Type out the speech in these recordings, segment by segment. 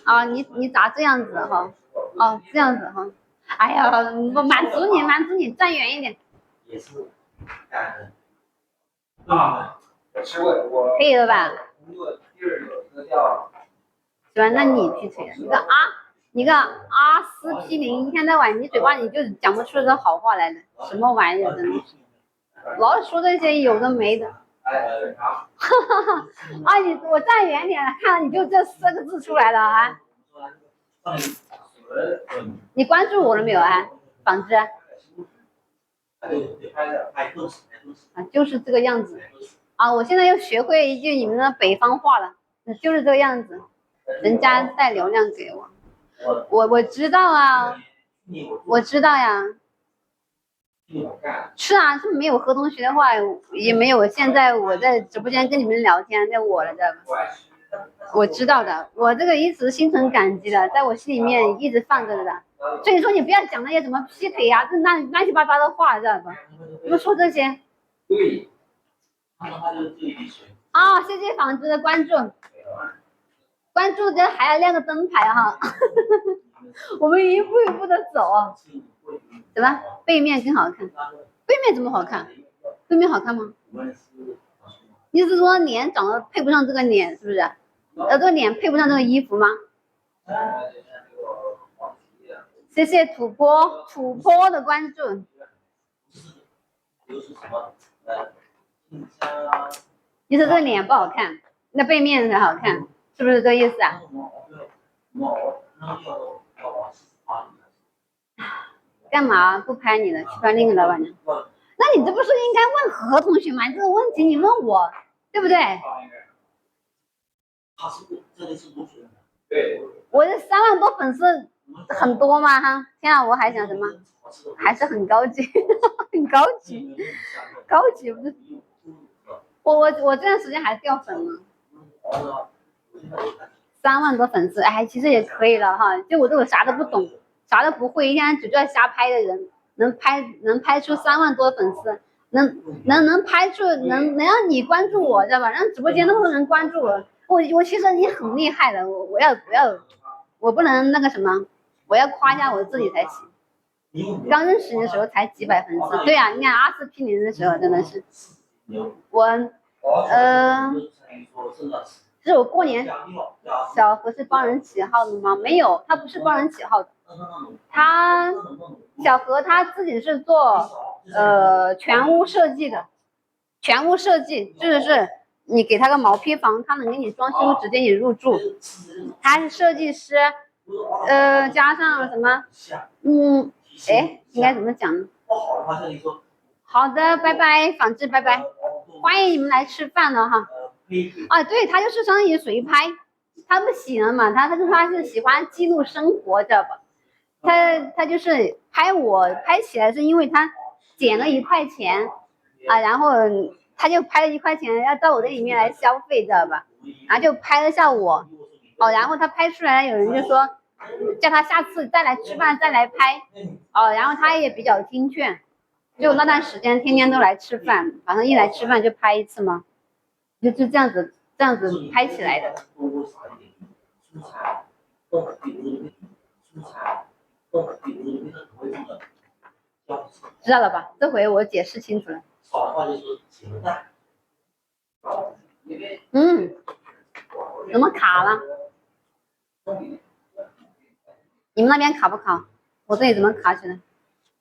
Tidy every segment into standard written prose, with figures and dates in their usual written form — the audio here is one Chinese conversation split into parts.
啊，你咋这样子哈？哦，这样子哈。哎呀，我满足你，站远一点。也是啊，可以了吧？喜欢那你劈腿，你个阿司匹林，一天到晚你嘴巴里就讲不出这好话来了，什么玩意儿真的是，老说这些有的没的。哈哈，啊我站远点，看到你就这4个字出来了啊！你关注我了没有啊？纺织啊，就是这个样子啊！我现在又学会一句你们的北方话了，就是这个样子。人家带流量给我，我知道啊，我知道呀。是啊，这没有何同学的话，也没有现在我在直播间跟你们聊天的我了，知道吧？我知道的，我这个一直心存感激的，在我心里面一直放着的。所以说你不要讲那些什么劈腿呀，这乱七八糟的话，知道吧？不说这些。对。啊，谢谢纺织的关注。关注这还要亮个灯牌哈，我们一步一步的走，对吧？背面更好看，背面怎么好看？背面好看吗？你是说脸长得配不上这个脸，是不是？这个脸配不上这个衣服吗？谢谢土坡的关注。你说这个脸不好看，那背面才好看，是不是这个意思啊？干嘛不拍你了？去拍另一个老板娘？那你这不是应该问何同学吗？这个问题你问我，对不对？对。我这3万多粉丝很多吗？哈，天啊，我还想什么？还是很高级，很高级，高级不是？我这段时间还掉粉了，3万多粉丝，哎，其实也可以了哈。就我这种啥都不懂，啥都不会，一天只知道瞎拍的人，能拍出3万多粉丝，能拍出能让你关注我，知道吧？让直播间那么多人关注我，我其实已经很厉害了，我不能那个什么，我要夸一下我自己才行。刚认识你的时候才几百粉丝，对啊，你看阿司匹林的时候真的是，是我过年，小何是帮人起号的吗？没有，他不是帮人起号的，小何他自己是做全屋设计的，全屋设计就是你给他个毛坯房，他能给你装修，直接你入住，他是设计师，加上什么，应该怎么讲呢？好的，拜拜，纺织，拜拜，欢迎你们来吃饭了哈。啊，对，他就是相当于随拍，他不喜欢嘛，他是喜欢记录生活，知道吧？他就是拍起来是因为他减了1块钱啊，然后他就拍了1块钱要到我这里面来消费，知道吧？然后就拍了下我，哦，然后他拍出来，有人就说叫他下次再来吃饭再来拍，哦，然后他也比较听劝，就那段时间天天都来吃饭，反正一来吃饭就拍一次嘛，就这样子拍起来的。知道了吧？这回我解释清楚了。怎么卡了？你们那边卡不卡？我这里怎么卡起来？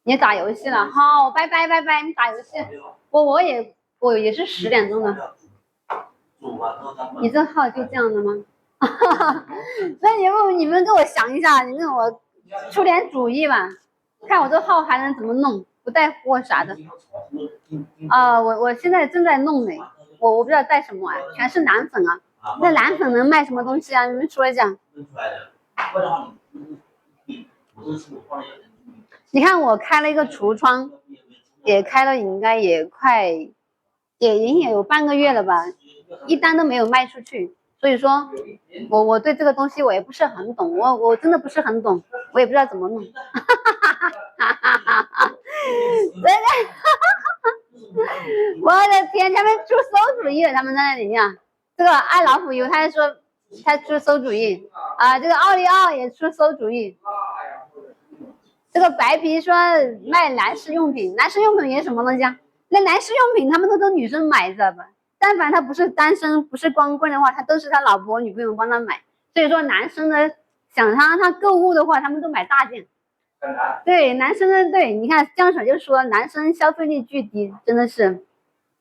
你打游戏了？好，拜拜，你打游戏。我也是10点钟的。你这号就这样的吗？那你们给我想一下，你给我出点主意吧，看我这号还能怎么弄，不带货啥的。我现在正在弄呢，我不知道带什么啊，全是蓝粉啊。那蓝粉能卖什么东西啊？你们说一讲。你看我开了一个橱窗，也开了应该也已经有半个月了吧，一单都没有卖出去。所以说我对这个东西我也不是很懂，我真的不是很懂，我也不知道怎么弄。我的天，他们出馊主意了，他们在那里面。这个爱老虎油，他就说他出馊主意啊！这个奥利奥也出馊主意。这个白皮说卖男士用品，男士用品也什么东西啊？那男士用品他们都女生买，知道吧？但凡他不是单身，不是光棍的话，他都是他老婆女朋友帮他买。所以说男生呢，想他购物的话，他们都买大件。对，男生呢，对，你看江水就说男生消费力巨低，真的是，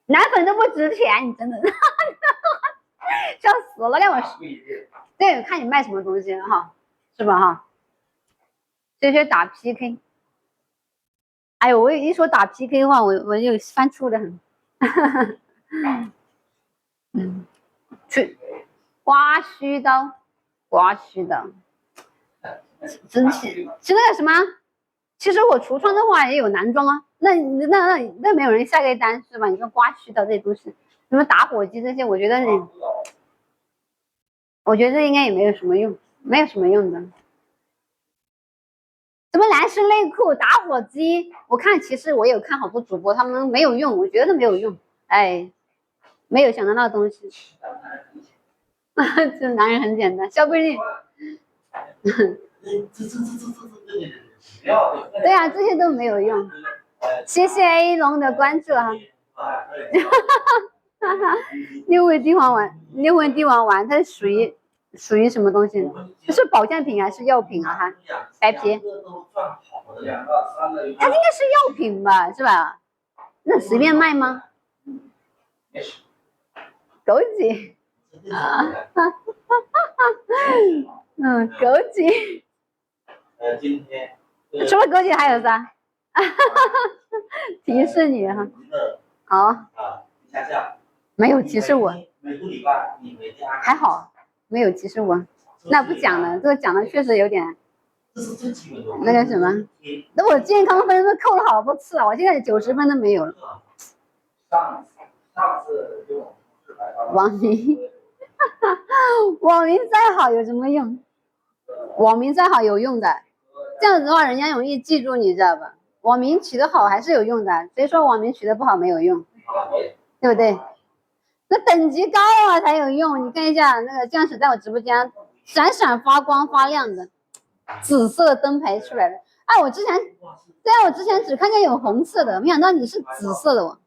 奶粉都不值钱，你真的笑死了，让我对，看你卖什么东西哈，是吧哈？这些打 PK。哎呦，我一说打 PK 的话，我就犯怵的很。去刮须刀，刮须刀，真是那个什么？其实我橱窗的话也有男装啊，那没有人下个单是吧？你说刮须刀这些东西，什么打火机这些，我觉得应该也没有什么用，没有什么用的。什么男士内裤、打火机？我看其实我有看好多主播，他们没有用，我觉得没有用。哎，没有想到那东西。这男人很简单，消费力。对啊，这些都没有用。谢谢 A 龙的关注哈。六味地黄丸，它属于什么东西？这是保健品还是药品啊？哈，白皮。它应该是药品吧，是吧？那随便卖吗？枸杞。枸杞。除了枸杞还有啥？提示你哈。好。没有提示我。还好，没有提示我。那不讲了，这个讲的确实有点。那个什么，那我健康分都扣了好多次了，我现在90分都没有了。网名，网名再好有什么用？网名再好有用的，这样子的话人家容易记住你，知道吧？网名取得好还是有用的，所以说网名取得不好没有用，对不对？那等级高啊才有用。你看一下那个将士在我直播间闪闪发光发亮的紫色的灯牌出来了。哎，我之前只看见有红色的，没想到你是紫色的哦。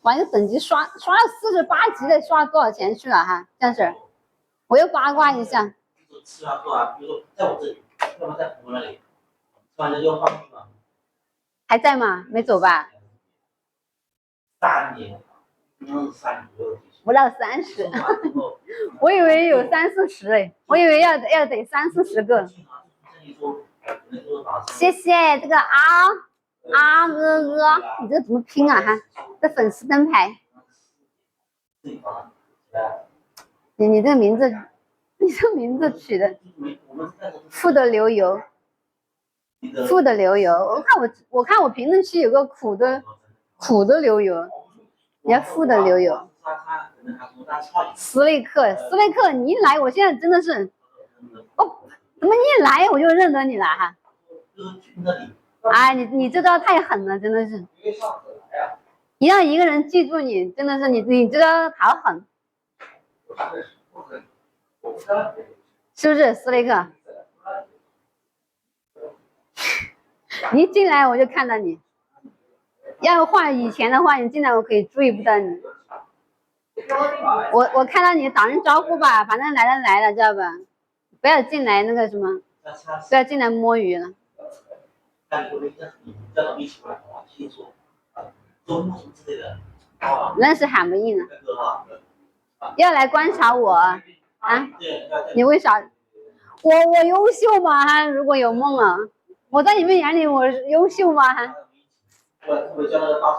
完了等级刷了48级的，刷了多少钱去了哈？将士，我又八卦一下。还在吗？没走吧？3年。不到30，我以为有30-40哎，我以为要得30-40个。谢谢这个啊哥，你这怎么拼啊哈？这粉丝灯牌，你这个名字，取的富的流油，我看我评论区有个苦的流油。你要富的流油。斯内克，你一来，我现在真的是，怎么你一来我就认得你了哈？哎，你这招太狠了，真的是。你让一个人记住你，真的是你这招好狠，是不是斯内克？你一进来我就看到你。要换以前的话，你进来我可以注意不到你。我看到你打声招呼吧，反正来了，知道吧？不要进来那个什么，不要进来摸鱼了。那是喊不应了。要来观察我啊？你为啥？我优秀吗？如果有梦啊，我在你们眼里我优秀吗？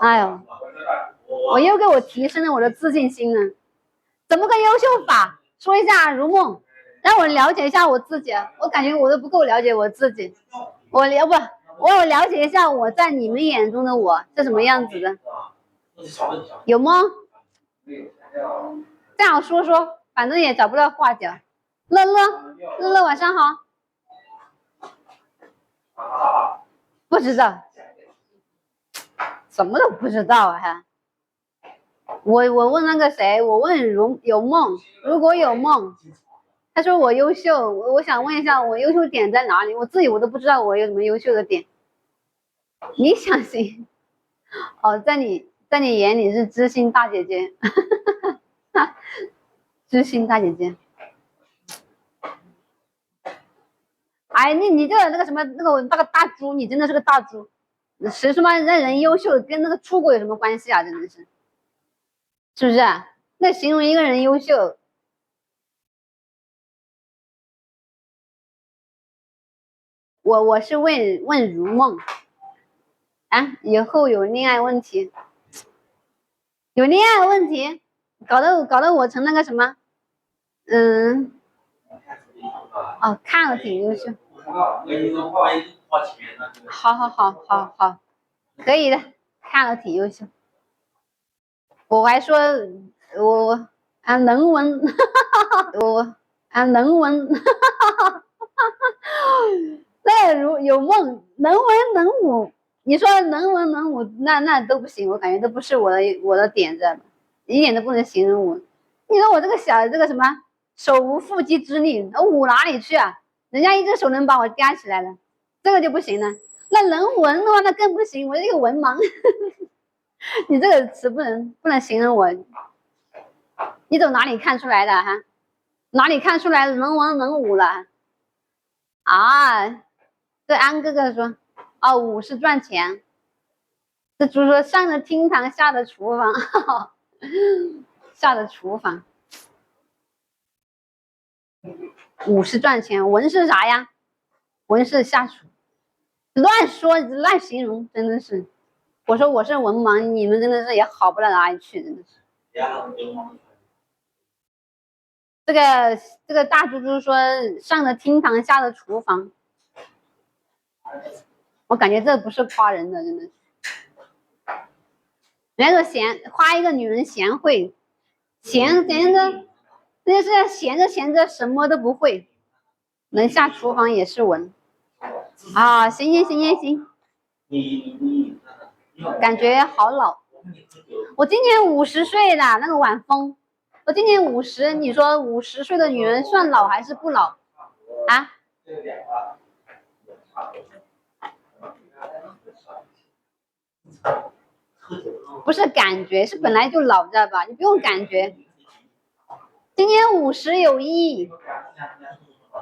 哎呦，我又给我提升了我的自信心呢。怎么个优秀法？说一下如梦，让我了解一下我自己。我感觉我都不够了解我自己。我了解一下我在你们眼中的我是什么样子的，有吗？这样说，反正也找不到话讲。乐乐晚上好。不知道，什么都不知道啊！我问那个谁，我问有梦，如果有梦，他说我优秀，我想问一下我优秀点在哪里？我自己我都不知道我有什么优秀的点。你相信？哦，在你眼里是知心大姐姐，知心大姐姐。哎，你这个那个什么那个大猪，你真的是个大猪。谁他妈让人优秀跟那个出国有什么关系啊？真的是，是不是啊？那形容一个人优秀，我是问如梦啊，以后有恋爱问题，有恋爱问题，搞得我成那个什么，哦，看了挺优秀，好，可以的，看了挺优秀。我还说我能文，我能文，那如有梦能文能武，你说能文能武，那都不行，我感觉都不是我的点子，一点都不能形容我。你说我这个小这个什么手无缚鸡之力，我武哪里去啊？人家一只手能把我夹起来了，这个就不行了。那能文的话，那更不行，我这个文盲。你这个词不能形容我，你从哪里看出来的哈？哪里看出来能文能武了？啊，这安哥哥说，哦，武是赚钱。这猪说上了厅堂，下了厨房，下了厨房。武是赚钱，文是啥呀？文是下厨。乱说乱形容，真的是。我说我是文盲，你们真的是也好不到哪里去，真的是。这个大猪猪说上了厅堂，下了厨房。我感觉这不是夸人的，真的是。人家说夸一个女人贤惠，闲着，那是闲着什么都不会，能下厨房也是文啊！行，感觉好老。我今年50岁了，那个晚风，我今年50，你说50岁的女人算老还是不老啊？不是感觉，是本来就老，知道吧？你不用感觉。今年50有1，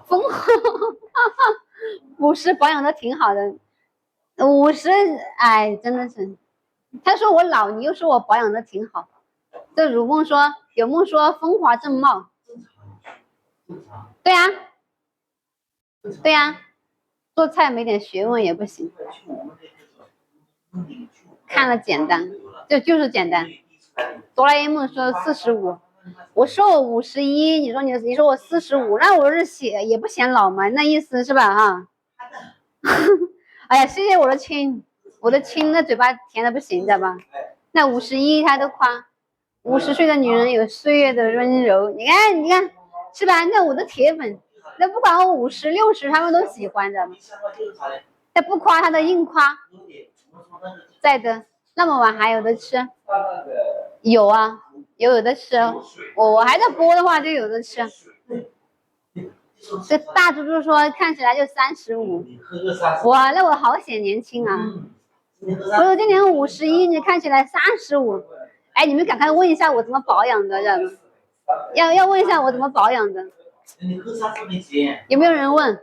风50保养的挺好的，50，哎，真的是。他说我老，你又说我保养的挺好。这如梦说有梦说风华正茂，对呀，对呀，做菜没点学问也不行。看了简单，就是简单。哆啦 A 梦说45，我说我51，你说我45，那我是也不显老嘛，那意思是吧？哈。哎呀，谢谢我的亲，那嘴巴甜的不行，知道吧？那51他都夸，50岁的女人有岁月的温柔，你看，是吧？那我的铁粉，那不管我50、60，他们都喜欢的。那不夸他的硬夸，在的。那么晚还有的吃？有啊，有的吃。我还在播的话就有的吃。这大猪猪说看起来就35，哇，那我好显年轻啊！我说今年51，你看起来35。哎，你们赶快问一下我怎么保养的，要问一下我怎么保养的。有没有人问？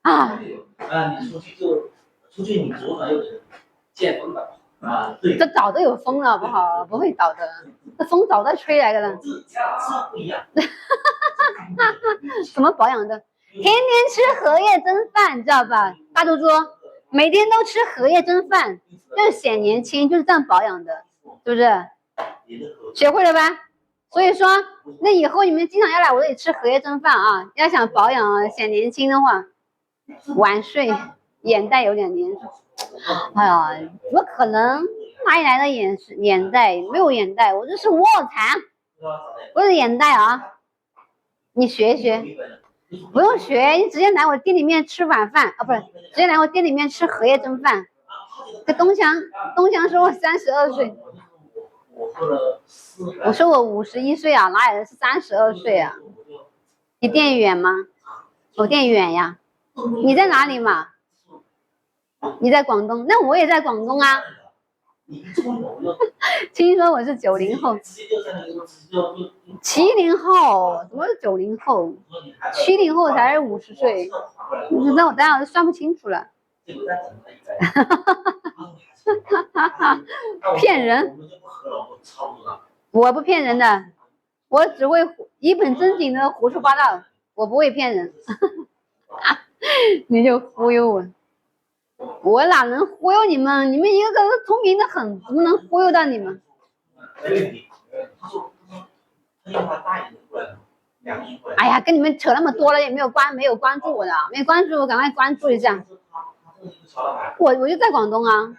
啊？你出去你左转右见风的啊？对，这早都有风了，好不好？不会倒的，这风早在吹来的了。不一样。怎么保养的？天天吃荷叶蒸饭，知道吧？大猪猪每天都吃荷叶蒸饭，就是显年轻，就是这样保养的，是不是？学会了吧？所以说，那以后你们经常要来我这里吃荷叶蒸饭啊！要想保养啊，显年轻的话，晚睡，眼袋有点年轻。哎呀，怎么可能？哪里来的眼袋？没有眼袋，我这是卧蚕，不是眼袋啊！你学一学，不用学，你直接来我店里面吃晚饭啊，不是，直接来我店里面吃荷叶蒸饭。这东强说我32岁，我说我51岁啊，哪有人是32岁啊？你店远吗？我店远呀。你在哪里嘛？你在广东，那我也在广东啊。听说我是90后，70后怎么是90后？70后才是50岁，那我当然算不清楚了。骗人！我不骗人的，我只会一本正经的胡说八道，我不会骗人。你就忽悠我，我哪能忽悠你们？你们一个个都聪明的很，怎么能忽悠到你们？哎呀，跟你们扯那么多了，也没有关注我的，没有关注我，赶快关注一下。我就在广东啊，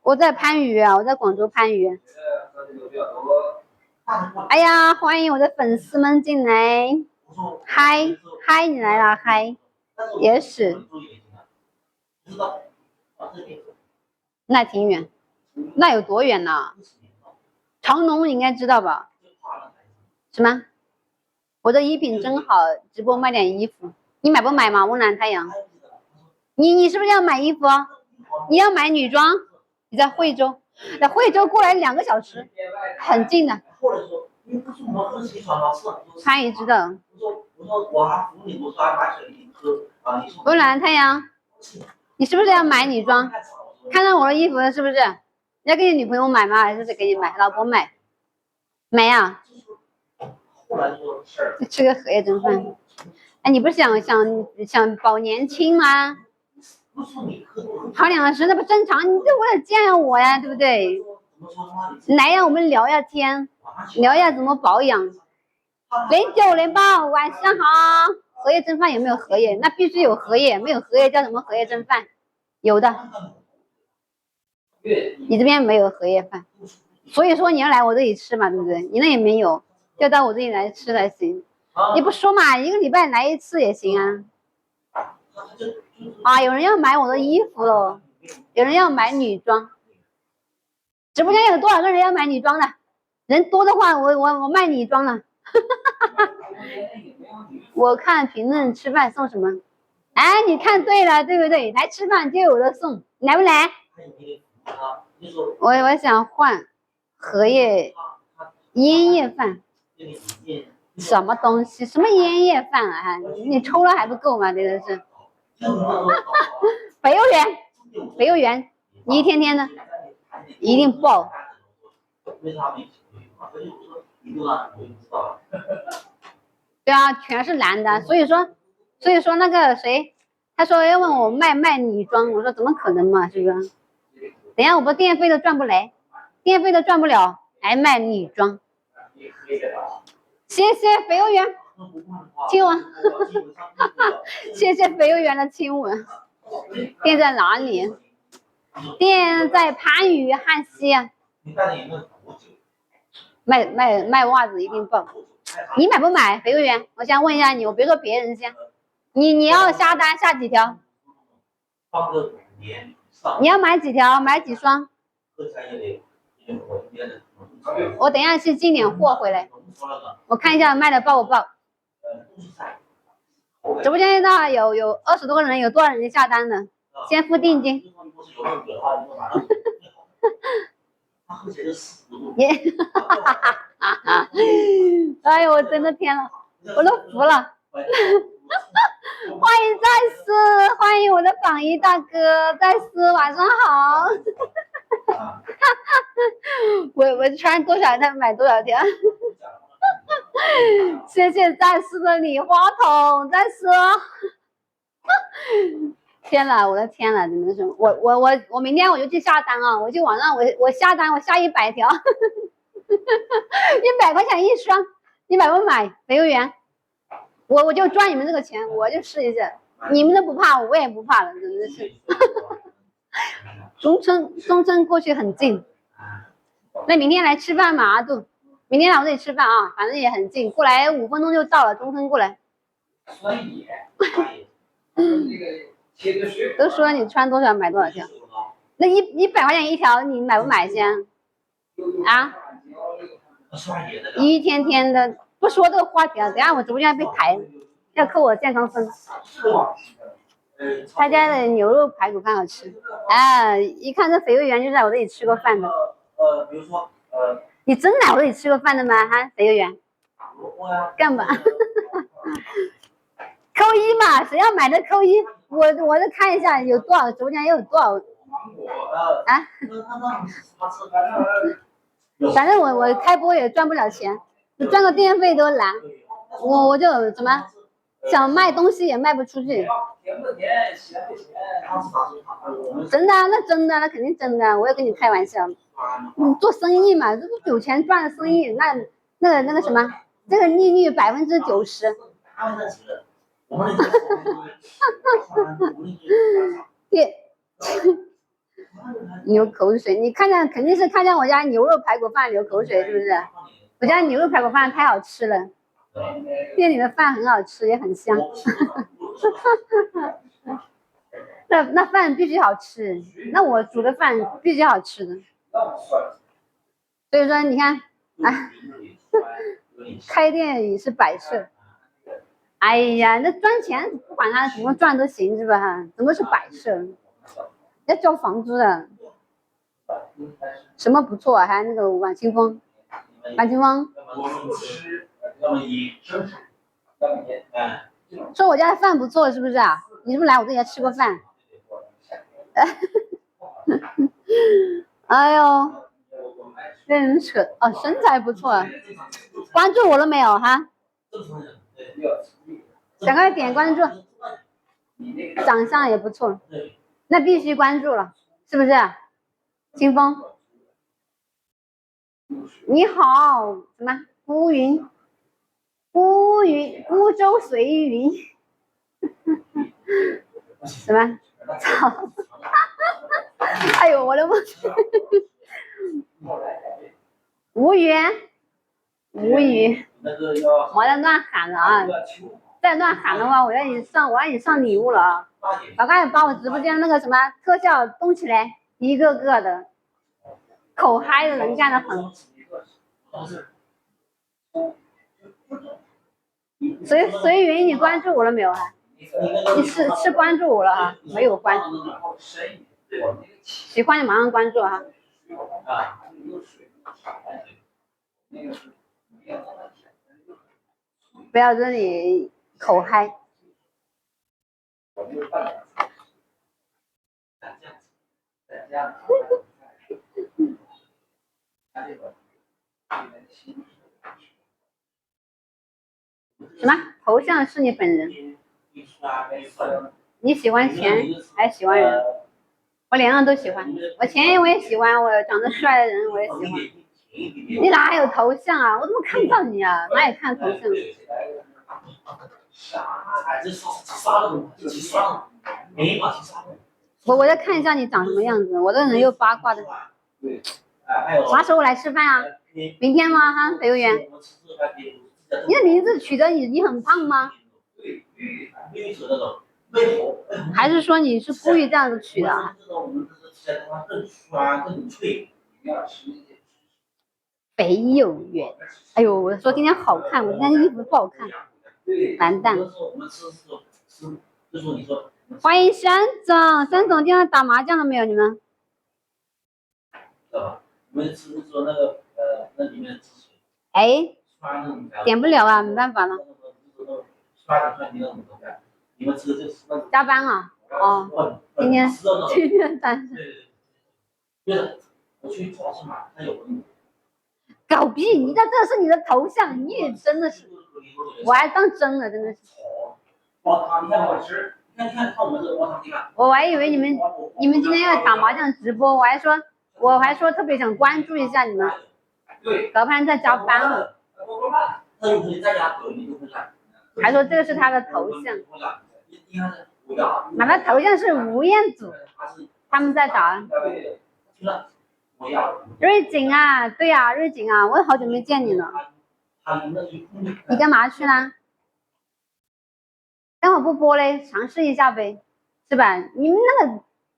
我在番禺啊，我在广州番禺。哎呀，欢迎我的粉丝们进来，嗨，你来了，嗨，也是。那挺远，那有多远呢？长隆你应该知道吧？什么？我的衣品真好，直播卖点衣服，你买不买嘛？温暖太阳，你是不是要买衣服啊？你要买女装？你在惠州，在惠州过来2个小时，很近的。他也知道。温暖太阳，你是不是要买女装？看到我的衣服了是不是？要给你女朋友买吗？还是给你买？老婆买？买呀。吃个荷叶蒸饭。哎，你不是想保年轻吗？好2时那不正常？你就为了见我呀，对不对？来呀，我们聊下天，聊一下怎么保养。0908，晚上好。荷叶蒸饭有没有荷叶？那必须有荷叶，没有荷叶叫什么荷叶蒸饭？有的。你这边没有荷叶饭，所以说你要来我这里吃嘛，对不对？你那也没有，要到我这里来吃才行。你不说嘛，1个礼拜来1次也行啊。啊，有人要买我的衣服了，有人要买女装。直播间有多少个人要买女装的？人多的话，我卖女装了。我看评论吃饭送什么？哎，你看对了，对不对？来吃饭就有的送，来不来？我想换荷叶烟叶饭。什么东西？什么烟叶饭啊？你抽了还不够吗？真的是。肥幼圆，你一天天的一定爆。对啊，全是男的，所以说那个谁，他说要问我卖女装，我说怎么可能嘛，是不是？等下我不电费都赚不来，电费都赚不了，还卖女装。谢谢肥幼圆亲吻。谢谢肥幼圆的亲吻。店在哪里？店在番禺汉西。卖袜子一定爆。你买不买？肥幼圆，我先问一下你，我别说别人先。你要下单下几条？你要买几条？买几双？我等一下去进点货回来，我看一下卖的爆不爆。直播间那有20多个人，有多少人下单的？先付定金。哎呦，我真的天了，我都服了。欢迎再思，欢迎我的榜一大哥再思，晚上好。我穿多少他买多少条。谢谢再思的礼花筒，再思。天了，我的天了，真的是我明天我就去下单啊！我去网上我下单，我下100条，100块钱一双，你买不买？肥幼圆，我就赚你们这个钱，我就试一下，你们都不怕，我也不怕了，真的是。中村过去很近，那明天来吃饭嘛，阿杜，明天来我这里吃饭啊，反正也很近，过来5分钟就到了，中村过来。都说你穿多少买多少条。那100块钱一条，你买不买先？啊？一天天的，不说这个话题了，等下我直播间被抬，要扣我健康分。他家的牛肉排骨饭好吃，一看这肥肉圆就在我这里吃过饭的。比如说你真来我这里吃过饭的吗？哈，肥肉圆。干嘛？扣1嘛，谁要买的扣1。我再看一下有多少，直播间有多少啊？反正我开播也赚不了钱，赚个电费都难。我就怎么想卖东西也卖不出去。真的啊，那真的，那肯定真的，我也跟你开玩笑。你做生意嘛，这不有钱赚的生意，那个什么，这个利率90%。对，流口水，你看见肯定是看见我家牛肉排骨饭流口水，是不是？我家牛肉排骨饭太好吃了，店里的饭很好吃，也很香。那饭必须好吃，那我煮的饭必须好吃的。所以说你看，开店也是摆设。哎呀，那赚钱不管他怎么赚都行是吧？怎么是摆设？要交房租的。什么不错啊？还那个晚清风，说我家的饭不错是不是啊？你是不是来我这里吃过饭？哎呦，被人扯哦，身材不错，关注我了没有哈？赶快点关注，长相也不错，那必须关注了，是不是？清风，你好，什么？孤舟随云，什么？操！哎呦，我的妈！无语，我在乱喊了啊！再乱喊的话，我要你上礼物了啊！赶快把我直播间那个什么特效动起来，一个个的，口嗨的人干的很。随云，你关注我了没有啊？你是关注我了啊？没有关注，喜欢你马上关注哈。不要这里口嗨。什么头像是你本人？你喜欢钱还喜欢人？我两样都喜欢，我钱我也喜欢，我长得帅的人我也喜欢。你哪有头像啊？我怎么看不到你啊？哪里看头像？我再看一下你长什么样子，我这人又八卦的。啥时候来吃饭啊？明天吗？哈，肥肉圆。你的名字取得你很胖吗？还是说你是故意这样子取的啊？肥肉圆，哎呦，我说今天好看，我今天衣服不好看，完蛋。欢迎山总，山总今天打麻将了没有？你们？哎，点不了啊，没办法了。加班啊？哦，今天单身。搞屁！你这是你的头像，你也真的是，我还当真了，真的是。我还以为你们今天要打麻将直播，我还说特别想关注一下你们，搞不然在加班了。还说这个是他的头像，哪个头像是吴彦祖？他们在打。瑞景啊，对啊，瑞景啊，我好久没见你了。你干嘛去了？待会儿不播嘞，尝试一下呗，是吧？你们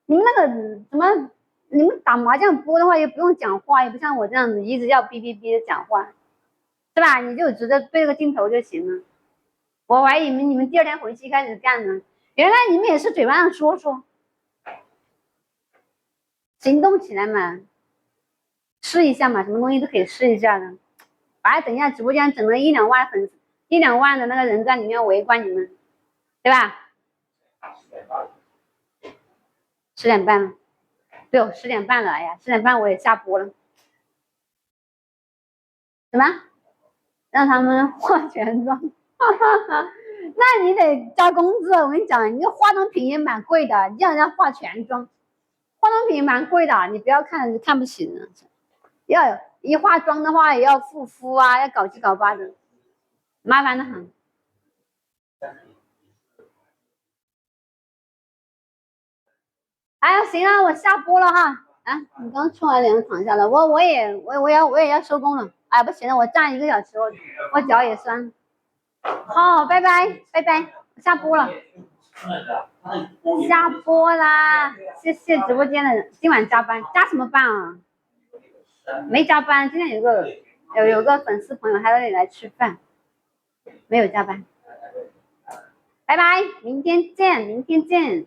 那个什么你们打麻将播的话，也不用讲话，也不像我这样子一直要哔哔哔的讲话，是吧？你就直接对着个镜头就行了。我怀疑你们第二天回去开始干呢，原来你们也是嘴巴上说说，行动起来嘛，试一下嘛，什么东西都可以试一下的。反正等一下直播间整了1-2万粉丝，1-2万的那个人在里面围观你们，对吧？10点半了，对哦，10点半了，哎呀，10点半我也下播了。什么？让他们化全妆？那你得交工资。我跟你讲，你这化妆品也蛮贵的，你让人家化全妆，化妆品蛮贵的，你不要看不起人。要一化妆的话，也要护肤啊，要搞七搞八的，麻烦的很。哎呀，行了，我下播了哈。啊，你刚冲完凉躺下了，我也要收工了。哎，不行了，我站1个小时，我脚也酸。好，拜拜拜拜，下播了，下播啦，谢谢直播间的人，今晚加班，加什么班啊？没加班，今天有个粉丝朋友还得来吃饭，没有加班。拜拜，明天见，明天见。